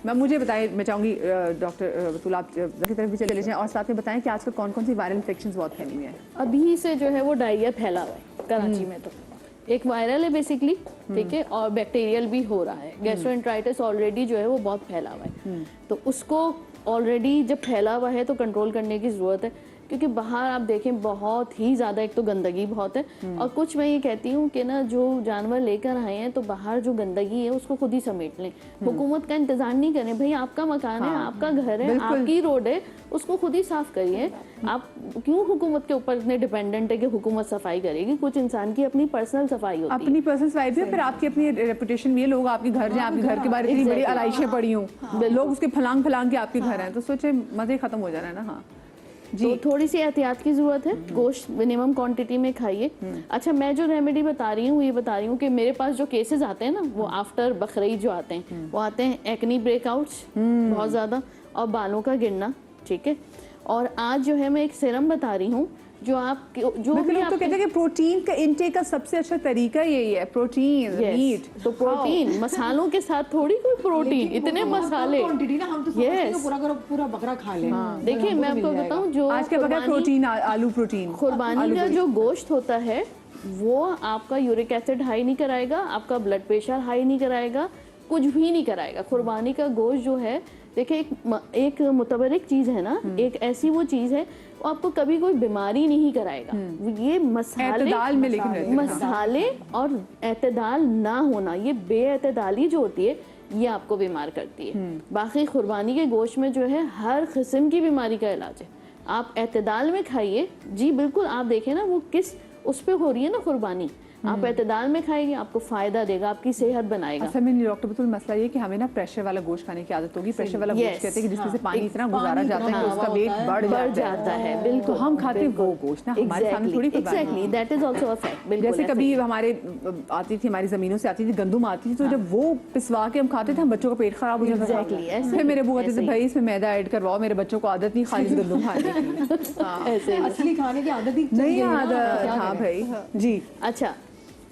मैं मुझे बताएं, मैं चाहूँगी डॉक्टर बतूल आप की तरफ भी चले जाएं और साथ में बताएं कि आजकल कौन कौन सी वायरल इन्फेक्शंस बहुत फैली हुई हैं। अभी से जो है वो डायरिया फैला हुआ है कराची में, तो एक वायरल है बेसिकली, ठीक है, और बैक्टीरियल भी हो रहा है। गैस्ट्रोएंटराइटिस ऑलरेडी जो है वो बहुत फैला हुआ है, तो उसको ऑलरेडी जब फैला हुआ है तो कंट्रोल करने की ज़रूरत है, क्योंकि बाहर आप देखें बहुत ही ज़्यादा, एक तो गंदगी बहुत है, और कुछ मैं ये कहती हूँ कि ना जो जानवर लेकर आए हैं तो बाहर जो गंदगी है उसको खुद ही समेट लें। हुकूमत का इंतज़ार नहीं करें, भाई आपका मकान है, आपका घर है, आपकी रोड है, उसको खुद ही साफ करिए। आप क्यों हुकूमत के ऊपर इतने डिपेंडेंट है कि हुकूमत सफाई करेगी? कुछ इंसान की अपनी पर्सनल सफाई होती है, अपनी पर्सनल सफाई भी, फिर आपकी अपनी रेपुटेशन भी है। लोग आपके घर जाए, आपके घर के बारे में बड़ी आलाइशें पड़ी हूँ, लोग उसके फलांग फलांग के आपके घर हैं, तो सोचे मजे खत्म हो जा रहा है ना। हाँ जी, तो थोड़ी सी एहतियात की जरूरत है। गोश्त मिनिमम क्वांटिटी में खाइए। अच्छा, मैं जो रेमेडी बता रही हूँ, ये बता रही हूँ कि मेरे पास जो केसेस आते हैं ना, वो आफ्टर बकरीद जो आते हैं, वो आते हैं एक्नी ब्रेकआउट्स बहुत ज़्यादा और बालों का गिरना, ठीक है। और आज जो है मैं एक सीरम बता रही हूँ जो आप जो भी लोग तो कहते हैं कि प्रोटीन का इंटेक का सबसे अच्छा तरीका यही है, प्रोटीन, मीट। तो प्रोटीन मसालों के साथ थोड़ी कोई प्रोटीन, इतने मसाले, क्वांटिटी ना, हम तो सोचते हैं कि पूरा बकरा खा लें। देखिए मैं आपको बताऊं, जो आज के बगैर प्रोटीन, आलू प्रोटीन, कुर्बानी का जो गोश्त होता है वो आपका यूरिक एसिड हाई नहीं कराएगा, आपका ब्लड प्रेशर हाई नहीं कराएगा, कुछ भी नहीं कराएगा। कुर्बानी का गोश्त जो है, देखिए एक मुतबरिक चीज़ है ना, एक ऐसी वो चीज़ है वो आपको कभी कोई बीमारी नहीं कराएगा। ये मसाले और एतदाल ना होना, ये बेएतदाली जो होती है ये आपको बीमार करती है। बाकी कुर्बानी के गोश्त में जो है हर किस्म की बीमारी का इलाज है। आप एतदाल में खाइए जी, बिल्कुल। आप देखें ना वो किस उस पे हो रही है ना कुर्बानी, आप एतदाल में खाएंगे, आपको फायदा देगा, आपकी सेहत बनाएगा। असल में डॉक्टर बतूल मसला ये कि हमें ना प्रेशर वाला गोश्त खाने की आदत होगी। प्रेशर वाला गोश्त कहते हैं कि जिसमें से पानी इतना गुजारा जाता है कि उसका वेट बढ़ जाता है। बिल्कुल, तो हम खाते हैं वो गोश्त ना, हमारे सामने थोड़ी exactly, that is also a fact. जैसे कभी हमारे आती थी, हमारी जमीनों से आती थी, गंदुम आती थी, तो जब वो पिसवा के हम खाते थे, हम बच्चों का पेट खराब हो जाता था। फिर मेरे बुआ कहते थे भाई इसमें मैदा ऐड करवाओ, मेरे बच्चों को आदत नहीं खाली गंदुम खाने की। असली खाने की आदत ही नहीं आदत। हाँ भाई जी। अच्छा,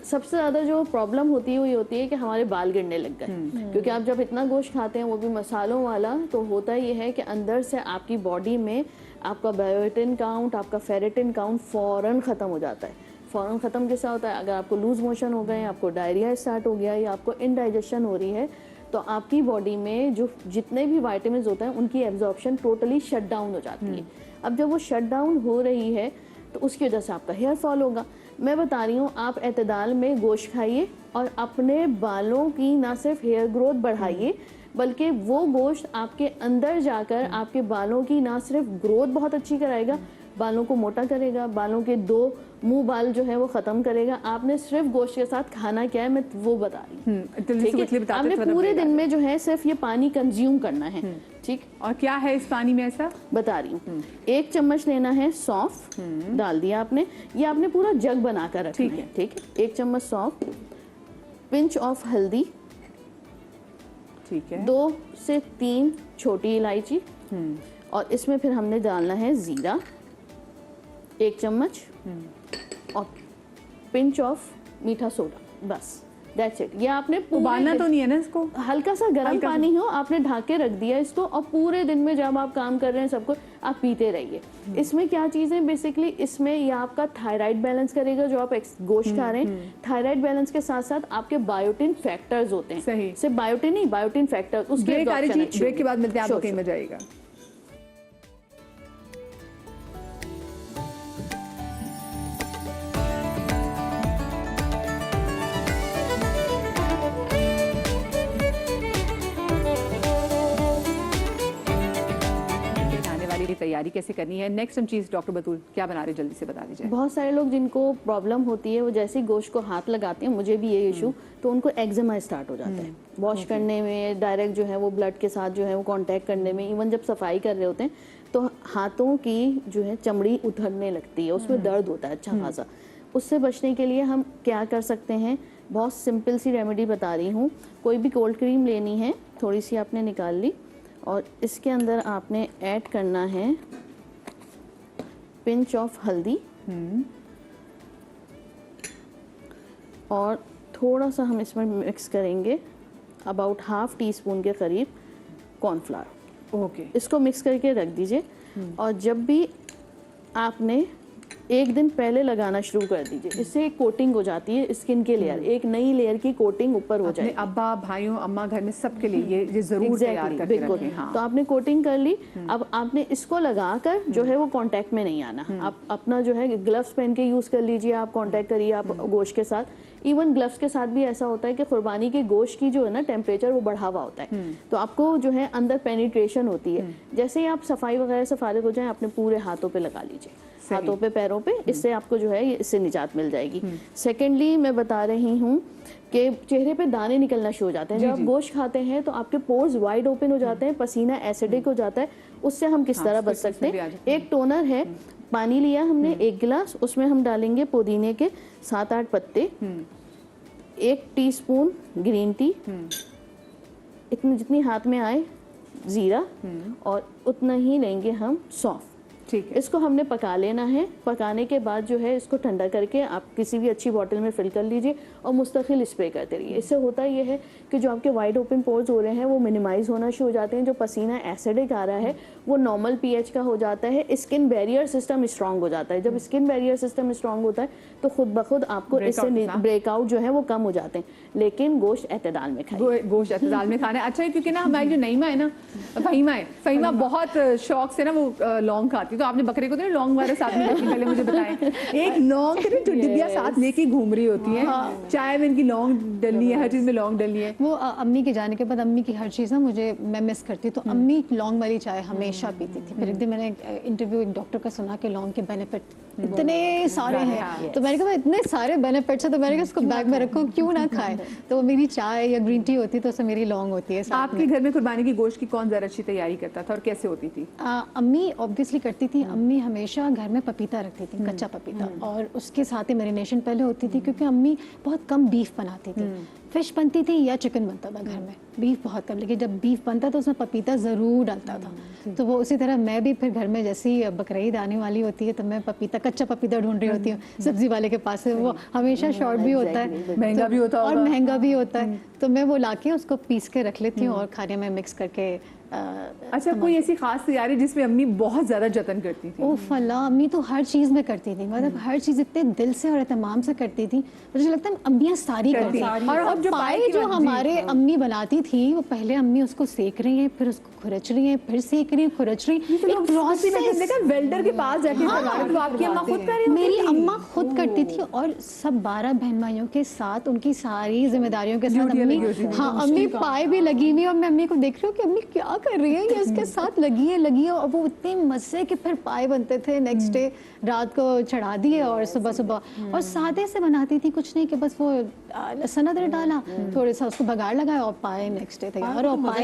सबसे ज़्यादा जो प्रॉब्लम होती है वो ये होती है कि हमारे बाल गिरने लग गए, क्योंकि आप जब इतना गोश्त खाते हैं वो भी मसालों वाला, तो होता ये है कि अंदर से आपकी बॉडी में आपका बायोटिन काउंट, आपका फेरेटिन काउंट फ़ौरन ख़त्म हो जाता है। फ़ौरन ख़त्म कैसा होता है? अगर आपको लूज़ मोशन हो गए, आपको डायरिया स्टार्ट हो गया या आपको इनडाइजेशन हो रही है, तो आपकी बॉडी में जो जितने भी वाइटामिन होते हैं उनकी एब्जॉर्प्शन टोटली शट डाउन हो जाती है। अब जब वो शट डाउन हो रही है तो उसकी वजह से आपका हेयर फॉल होगा। मैं बता रही हूँ, आप एतदाल में गोश्त खाइए और अपने बालों की ना सिर्फ हेयर ग्रोथ बढ़ाइए, बल्कि वो गोश्त आपके अंदर जाकर आपके बालों की ना सिर्फ ग्रोथ बहुत अच्छी कराएगा, बालों को मोटा करेगा, बालों के 2 मुंह बाल जो है वो ख़त्म करेगा। आपने सिर्फ गोश्त के साथ खाना क्या है मैं वो बता रही हूँ, ठीक है? आपने पूरे दिन में जो है सिर्फ ये पानी कंज्यूम करना है, ठीक। और क्या है इस पानी में ऐसा बता रही हूँ। 1 चम्मच लेना है सौंफ, डाल दिया आपने, ये आपने पूरा जग बनाकर रखना है, ठीक है। 1 चम्मच सौंफ, पिंच ऑफ हल्दी, ठीक है, 2 से 3 छोटी इलायची, और इसमें फिर हमने डालना है जीरा 1 चम्मच और पिंच ऑफ मीठा सोडा, बस दैट्स इट। ये आपने उबालना तो नहीं है ना इसको? हल्का सा गर्म पानी हो, आपने ढक के रख दिया इसको, और पूरे दिन में जब आप काम कर रहे हैं सबको आप पीते रहिए। इसमें क्या चीज़ें बेसिकली, इसमें ये आपका थायराइड बैलेंस करेगा जो आप गोश्त खा रहे हैं। थायराइड बैलेंस के साथ साथ आपके बायोटिन फैक्टर्स होते हैं, सही, सिर्फ बायोटिन नहीं, बायोटिन फैक्टर। उसके ब्रेक के बाद मिलते हैं, आपको कहीं में जाएगा। तैयारी कैसे करनी है, नेक्स्ट हम चीज़ डॉक्टर बतूल क्या बना रहे हैं, जल्दी से बता दीजिए। बहुत सारे लोग जिनको प्रॉब्लम होती है वो जैसे ही गोश्त को हाथ लगाते हैं, मुझे भी ये इशू, तो उनको एक्जिमा स्टार्ट हो जाता है। वॉश करने में डायरेक्ट जो है वो ब्लड के साथ जो है वो कांटेक्ट करने में, इवन जब सफाई कर रहे होते हैं तो हाथों की जो है चमड़ी उतरने लगती है, उसमें दर्द होता है अच्छा खासा। उससे बचने के लिए हम क्या कर सकते हैं, बहुत सिंपल सी रेमेडी बता रही हूँ। कोई भी कोल्ड क्रीम लेनी है, थोड़ी सी आपने निकाल ली और इसके अंदर आपने ऐड करना है पिंच ऑफ हल्दी, और थोड़ा सा हम इसमें मिक्स करेंगे अबाउट ½ टीस्पून के करीब कॉर्नफ्लावर, ओके इसको मिक्स करके रख दीजिए। और जब भी आपने एक दिन पहले लगाना शुरू कर दीजिए, इससे एक कोटिंग हो जाती है स्किन के लेयर, एक नई लेयर की कोटिंग ऊपर हो अपने जाएगी। अब्बा भाइयों अम्मा घर में सबके लिए ये जरूर तैयार Exactly, करके बिल्कुल। रखें। हाँ। तो आपने कोटिंग कर ली, अब आपने इसको लगाकर जो है वो कांटेक्ट में नहीं आना। आप अपना जो है ग्लव्स पहन के यूज कर लीजिए, आप कांटेक्ट करिए आप गोश्त के साथ। इवन ग्लव्स के साथ भी ऐसा होता है कि कुर्बानी के गोश्त की जो है ना टेम्परेचर वो बढ़ा हुआ होता है, तो आपको जो है अंदर पेनिट्रेशन होती है। जैसे ही आप सफाई वगैरह से फारिग हो जाए, अपने पूरे हाथों पे लगा लीजिए, हाथों पे पैरों पे, इससे आपको जो है इससे निजात मिल जाएगी। सेकेंडली मैं बता रही हूँ कि चेहरे पे दाने निकलना शुरू हो जाते हैं जब आप गोश्त खाते हैं, तो आपके पोर्स वाइड ओपन हो जाते हैं, पसीना एसिडिक हो जाता है। उससे हम किस तरह बच सकते हैं? एक टोनर है, पानी लिया हमने 1 गिलास, उसमें हम डालेंगे पुदीने के 7-8 पत्ते, 1 टीस्पून ग्रीन टी, इतनी जितनी हाथ में आए जीरा, और उतना ही लेंगे हम सौंफ। ठीक है। इसको हमने पका लेना है। पकाने के बाद जो है इसको ठंडा करके आप किसी भी अच्छी बॉटल में फिल कर लीजिए और मुस्तकिल स्प्रे करते रहिए। इससे होता ये है कि जो आपके वाइड ओपन पोर्स हो रहे हैं वो मिनिमाइज होना शुरू हो जाते हैं, जो पसीना एसिडिक आ रहा है वो नॉर्मल पीएच का हो जाता है, स्किन बैरियर सिस्टम स्ट्रांग हो जाता है। जब स्किन बैरियर सिस्टम स्ट्रांग होता है तो खुद ब खुद आपको इससे ब्रेकआउट जो है वो कम हो जाते हैं। लेकिन गोश्त एतदाल में खाइए, गोश्त एतदाल में खाना है। अच्छा है, क्योंकि ना हमारी जो नईमा है ना, फहीमा बहुत शौक से ना वो लौंग खाती, तो आपने बकरे को तो लौंग वाले साथ में रखी, पहले मुझे बताएं। एक लौंग के जो डिब्बिया साथ लेके घूम रही होती है, चाय में इनकी लौंग डलनी है, हर चीज में लौंग डलनी है। वो अम्मी के जाने के बाद अम्मी की हर चीज़ ना मैं मिस करती, तो अम्मी लौंग वाली चाय हमेशा पीती थी। फिर एक दिन मैंने इंटरव्यू एक डॉक्टर का सुना कि लौंग के बेनिफिट इतने सारे हैं, तो मैंने कहा इतने सारे बेनिफिट्स हैं, तो मैंने कहा इसको बैग में रखो, क्यों ना खाए। तो वो मेरी चाय या ग्रीन टी होती तो उसमें मेरी लौंग होती है साथ में। आपके घर में कुर्बानी की गोश्त की कौन ज़्यादा अच्छी तैयारी करता था और कैसे होती थी? अम्मी ऑब्वियसली करती थी। अम्मी हमेशा घर में पपीता रखती थी, कच्चा पपीता, और उसके साथ ही मैरिनेशन पहले होती थी, क्योंकि अम्मी बहुत कम बीफ बनाती थी। फिश बनती थी या चिकन बनता था घर में, बीफ बहुत कम, लेकिन जब बीफ बनता तो उसमें पपीता ज़रूर डलता था। तो वो उसी तरह मैं भी फिर घर में जैसी बकरीद आने वाली होती है तो मैं पपीता, कच्चा पपीता ढूंढ रही होती हूँ सब्जी वाले के पास से। वो हमेशा शॉर्ट भी होता है, महंगा भी होता और महंगा भी होता है, तो मैं वो लाके उसको पीस के रख लेती हूँ और खाने में मिक्स करके। अच्छा, कोई ऐसी खास तैयारी जिसमें अम्मी बहुत ज्यादा जतन करती थी? ओ फला, अम्मी तो हर चीज़ में करती थी, मतलब हर चीज़ इतने दिल से और एहतमाम से करती थी। मुझे लगता है अम्मियाँ सारी करती हैं। और अब जो पाए जो हमारे अम्मी बनाती थी, वो पहले अम्मी उसको सेक रही हैं, फिर उसको खुरच रही हैं, फिर सेक रही हैं, खुरच रही हैं, एक प्रोसेस। वेल्डर के पास जाके तो आपकी अम्मा खुद कर रही होती मेरी अम्मा खुद करती थी, और सब 12 बहन भाइयों के साथ उनकी सारी जिम्मेदारियों के साथ अम्मी, हाँ अम्मी पाए भी लगी हुई, और मैं अम्मी को देख रही हूँ कि अम्मी क्या कर रही है, ये इसके साथ लगी है, और वो इतने मजे के फिर पाए बनते थे। नेक्स्ट डे रात को चढ़ा दिए और सुबह सुबह, और सादे से बनाती थी, कुछ नहीं कि बस वो लहसुन अदरक डाला, थोड़ा सा उसको बघाड़ लगाया और पाए नेक्स्ट डे तैयार। और पाए